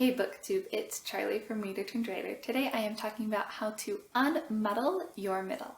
Hey BookTube, it's Charlie from Reader Turned Writer. Today I am talking about how to unmuddle your middle.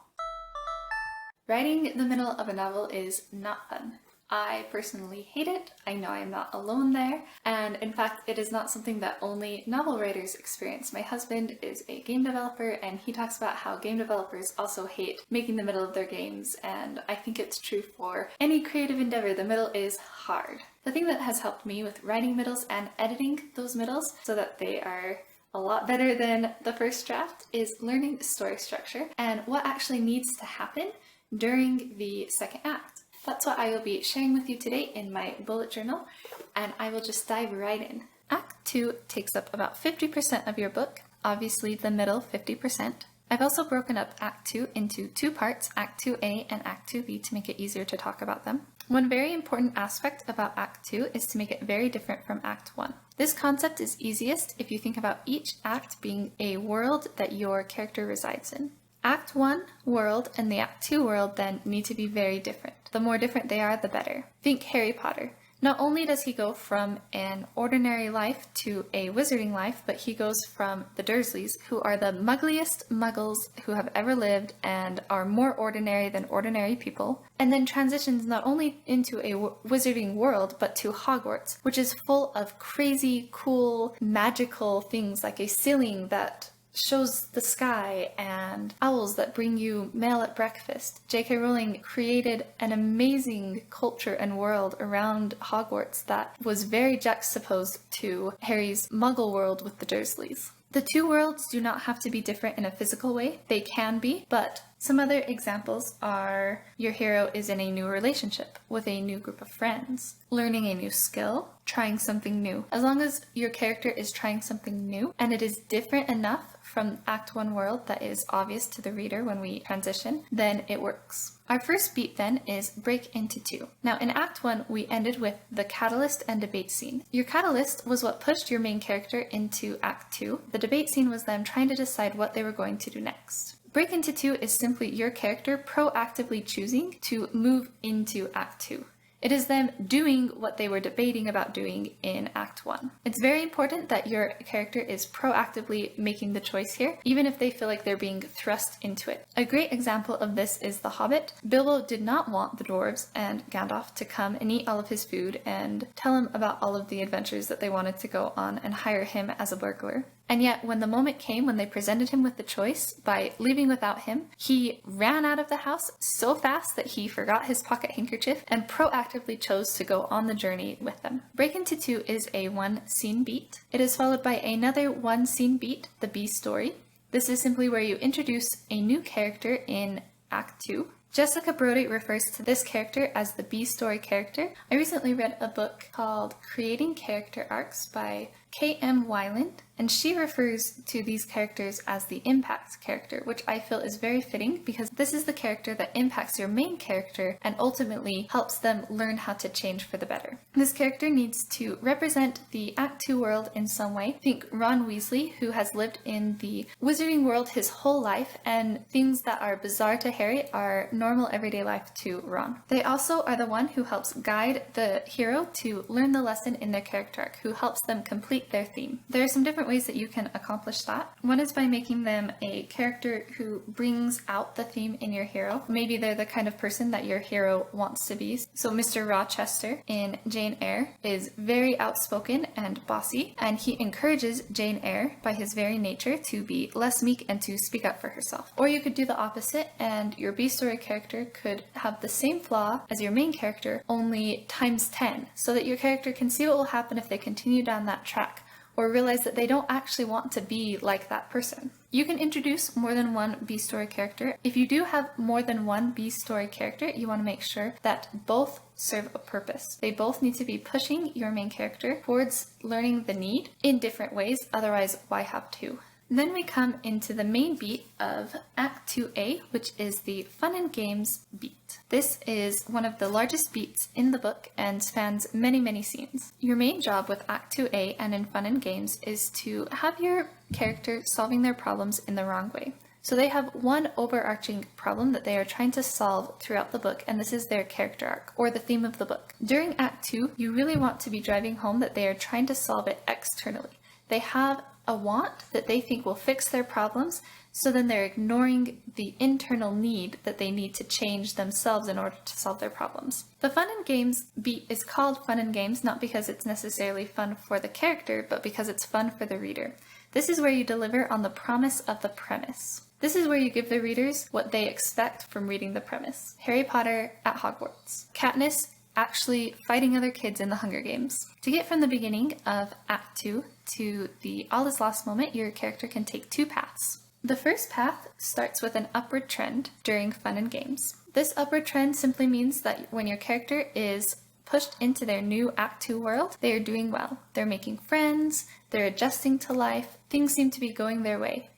Writing the middle of a novel is not fun. I personally hate it. I know I'm not alone there, and in fact it is not something that only novel writers experience. My husband is a game developer and he talks about how game developers also hate making the middle of their games, and I think it's true for any creative endeavor. The middle is hard. The thing that has helped me with writing middles and editing those middles so that they are a lot better than the first draft is learning story structure and what actually needs to happen during the second act. That's what I will be sharing with you today in my bullet journal, and I will just dive right in. Act 2 takes up about 50% of your book, obviously the middle 50%. I've also broken up Act 2 into two parts, Act 2A and Act 2B, to make it easier to talk about them. One very important aspect about Act 2 is to make it very different from Act 1. This concept is easiest if you think about each act being a world that your character resides in. Act 1 world and the Act 2 world then need to be very different. The more different they are, the better. Think Harry Potter. Not only does he go from an ordinary life to a wizarding life, but he goes from the Dursleys, who are the muggliest muggles who have ever lived and are more ordinary than ordinary people, and then transitions not only into a wizarding world, but to Hogwarts, which is full of crazy, cool, magical things like a ceiling that shows the sky and owls that bring you mail at breakfast. J.K. Rowling created an amazing culture and world around Hogwarts that was very juxtaposed to Harry's Muggle world with the Dursleys. The two worlds do not have to be different in a physical way. They can be, but some other examples are your hero is in a new relationship with a new group of friends, learning a new skill, trying something new. As long as your character is trying something new and it is different enough from Act 1 world that is obvious to the reader when we transition, then it works. Our first beat then is break into two. Now in Act 1 we ended with the catalyst and debate scene. Your catalyst was what pushed your main character into Act 2. The debate scene was them trying to decide what they were going to do next. Break into two is simply your character proactively choosing to move into Act 2. It is them doing what they were debating about doing in Act 1. It's very important that your character is proactively making the choice here, even if they feel like they're being thrust into it. A great example of this is The Hobbit. Bilbo did not want the dwarves and Gandalf to come and eat all of his food and tell him about all of the adventures that they wanted to go on and hire him as a burglar. And yet, when the moment came when they presented him with the choice by leaving without him, he ran out of the house so fast that he forgot his pocket handkerchief and proactively chose to go on the journey with them. Break into two is a one scene beat. It is followed by another one scene beat, the B story. This is simply where you introduce a new character in Act 2. Jessica Brody refers to this character as the B-story character. I recently read a book called Creating Character Arcs by K.M. Weiland, and she refers to these characters as the impact character, which I feel is very fitting because this is the character that impacts your main character and ultimately helps them learn how to change for the better. This character needs to represent the Act 2 world in some way. Think Ron Weasley, who has lived in the wizarding world his whole life, and things that are bizarre to Harry are normal everyday life to Ron. They also are the one who helps guide the hero to learn the lesson in their character arc, who helps them complete their theme. There are some different ways that you can accomplish that. One is by making them a character who brings out the theme in your hero. Maybe they're the kind of person that your hero wants to be. So Mr. Rochester in Jane Eyre is very outspoken and bossy, and he encourages Jane Eyre by his very nature to be less meek and to speak up for herself. Or you could do the opposite, and your B-story character could have the same flaw as your main character, only times 10, so that your character can see what will happen if they continue down that track, or realize that they don't actually want to be like that person. You can introduce more than one B-story character. If you do have more than one B-story character, you want to make sure that both serve a purpose. They both need to be pushing your main character towards learning the need in different ways, otherwise why have two? Then we come into the main beat of Act 2A, which is the Fun and Games beat. This is one of the largest beats in the book and spans many, many scenes. Your main job with Act 2A and in Fun and Games is to have your character solving their problems in the wrong way. So they have one overarching problem that they are trying to solve throughout the book, and this is their character arc, or the theme of the book. During Act 2, you really want to be driving home that they are trying to solve it externally. They have a want that they think will fix their problems, so then they're ignoring the internal need that they need to change themselves in order to solve their problems. The fun and games beat is called fun and games not because it's necessarily fun for the character, but because it's fun for the reader. This is where you deliver on the promise of the premise. This is where you give the readers what they expect from reading the premise. Harry Potter at Hogwarts. Katniss actually fighting other kids in the Hunger Games. To get from the beginning of Act 2 to the all is lost moment, your character can take two paths. The first path starts with an upward trend during fun and games. This upward trend simply means that when your character is pushed into their new Act 2 world, they are doing well. They're making friends, they're adjusting to life, things seem to be going their way.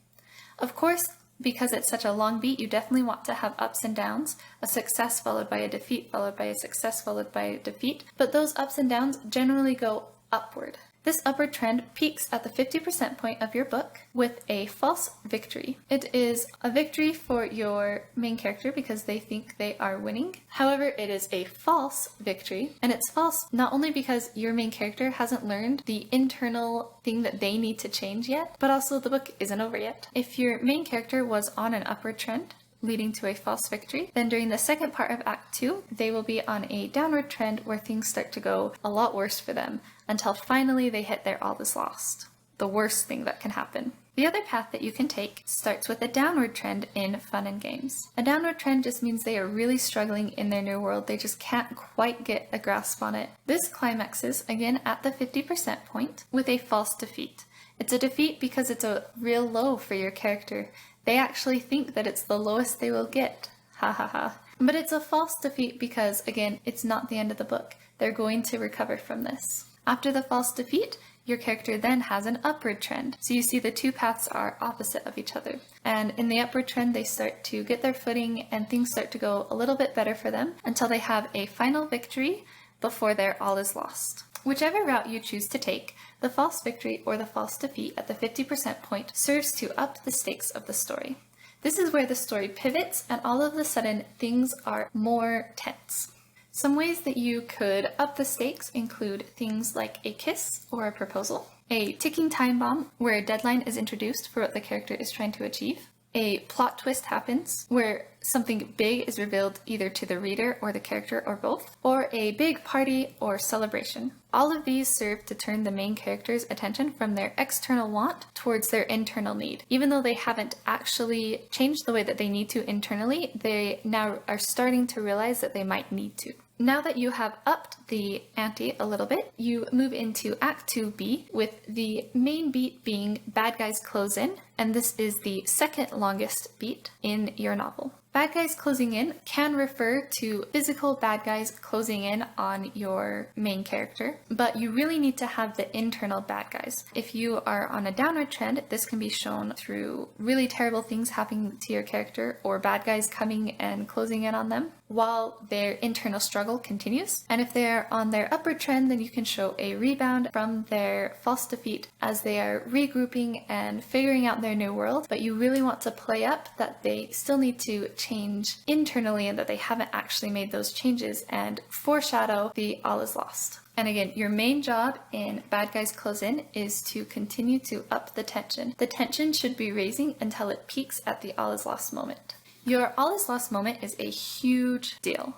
Of course, because it's such a long beat, you definitely want to have ups and downs, a success followed by a defeat, followed by a success, followed by a defeat, but those ups and downs generally go upward. This upward trend peaks at the 50% point of your book with a false victory. It is a victory for your main character because they think they are winning. However, it is a false victory, and it's false not only because your main character hasn't learned the internal thing that they need to change yet, but also the book isn't over yet. If your main character was on an upward trend, leading to a false victory, then during the second part of Act 2, they will be on a downward trend where things start to go a lot worse for them, until finally they hit their all is lost, the worst thing that can happen. The other path that you can take starts with a downward trend in fun and games. A downward trend just means they are really struggling in their new world, they just can't quite get a grasp on it. This climaxes, again at the 50% point, with a false defeat. It's a defeat because it's a real low for your character. They actually think that it's the lowest they will get. Ha ha ha. But it's a false defeat because, again, it's not the end of the book. They're going to recover from this. After the false defeat, your character then has an upward trend. So you see the two paths are opposite of each other. And in the upward trend, they start to get their footing and things start to go a little bit better for them until they have a final victory before their all is lost. Whichever route you choose to take, the false victory or the false defeat at the 50% point serves to up the stakes of the story. This is where the story pivots and all of a sudden things are more tense. Some ways that you could up the stakes include things like a kiss or a proposal, a ticking time bomb where a deadline is introduced for what the character is trying to achieve, a plot twist happens where something big is revealed either to the reader or the character or both, or a big party or celebration. All of these serve to turn the main character's attention from their external want towards their internal need. Even though they haven't actually changed the way that they need to internally, they now are starting to realize that they might need to. Now that you have upped the ante a little bit, you move into Act 2B with the main beat being bad guys close in, and this is the second longest beat in your novel. Bad guys closing in can refer to physical bad guys closing in on your main character, but you really need to have the internal bad guys. If you are on a downward trend, this can be shown through really terrible things happening to your character or bad guys coming and closing in on them while their internal struggle continues. And if they're on their upward trend, then you can show a rebound from their false defeat as they are regrouping and figuring out their new world, but you really want to play up that they still need to change internally and that they haven't actually made those changes and foreshadow the all is lost. And again, your main job in Bad Guys Close In is to continue to up the tension. The tension should be raising until it peaks at the all is lost moment. Your all is lost moment is a huge deal.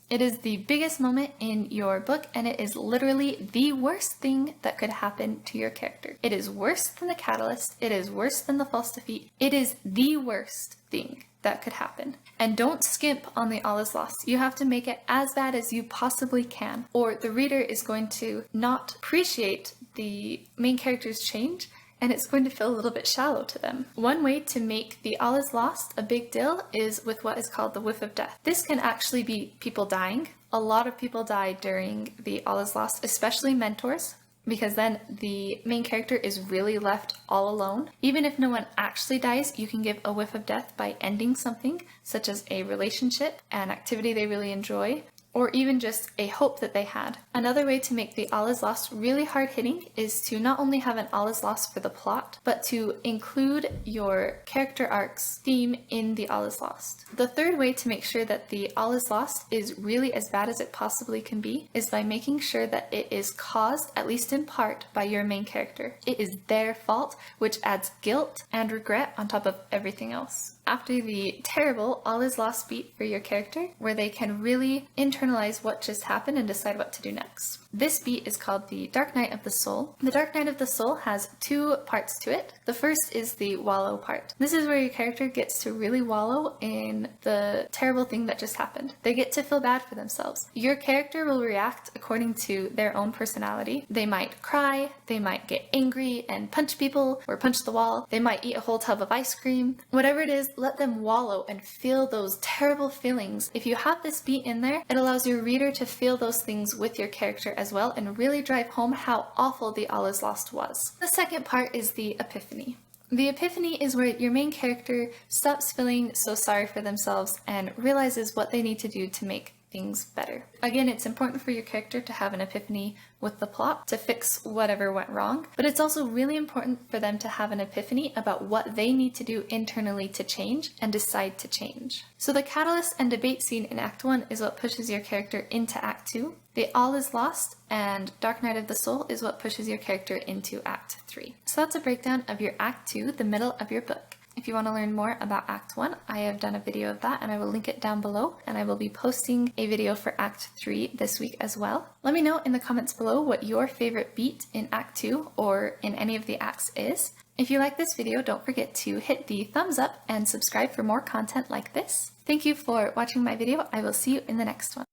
It is the biggest moment in your book, and it is literally the worst thing that could happen to your character. It is worse than the catalyst. It is worse than the false defeat. It is the worst thing that could happen. And don't skimp on the all is lost. You have to make it as bad as you possibly can, or the reader is going to not appreciate the main character's change, and it's going to feel a little bit shallow to them. One way to make the all is lost a big deal is with what is called the whiff of death. This can actually be people dying. A lot of people die during the all is lost, especially mentors, because then the main character is really left all alone. Even if no one actually dies, you can give a whiff of death by ending something, such as a relationship, an activity they really enjoy, or even just a hope that they had. Another way to make the all is lost really hard hitting is to not only have an all is lost for the plot, but to include your character arc's theme in the all is lost. The third way to make sure that the all is lost is really as bad as it possibly can be is by making sure that it is caused, at least in part, by your main character. It is their fault, which adds guilt and regret on top of everything else. After the terrible all is lost beat for your character, where they can really internalize what just happened and decide what to do next. This beat is called the Dark Night of the Soul. The Dark Night of the Soul has two parts to it. The first is the wallow part. This is where your character gets to really wallow in the terrible thing that just happened. They get to feel bad for themselves. Your character will react according to their own personality. They might cry, they might get angry and punch people or punch the wall, they might eat a whole tub of ice cream. Whatever it is, let them wallow and feel those terrible feelings. If you have this beat in there, it allows your reader to feel those things with your character as well and really drive home how awful the all is lost was. The second part is the epiphany. The epiphany is where your main character stops feeling so sorry for themselves and realizes what they need to do to make things better. Again, it's important for your character to have an epiphany with the plot to fix whatever went wrong, but it's also really important for them to have an epiphany about what they need to do internally to change and decide to change. So the catalyst and debate scene in Act 1 is what pushes your character into Act 2. The All is Lost and Dark Night of the Soul is what pushes your character into Act 3. So that's a breakdown of your Act 2, the middle of your book. If you want to learn more about Act 1, I have done a video of that and I will link it down below, and I will be posting a video for Act 3 this week as well. Let me know in the comments below what your favorite beat in Act 2 or in any of the acts is. If you like this video, don't forget to hit the thumbs up and subscribe for more content like this. Thank you for watching my video. I will see you in the next one.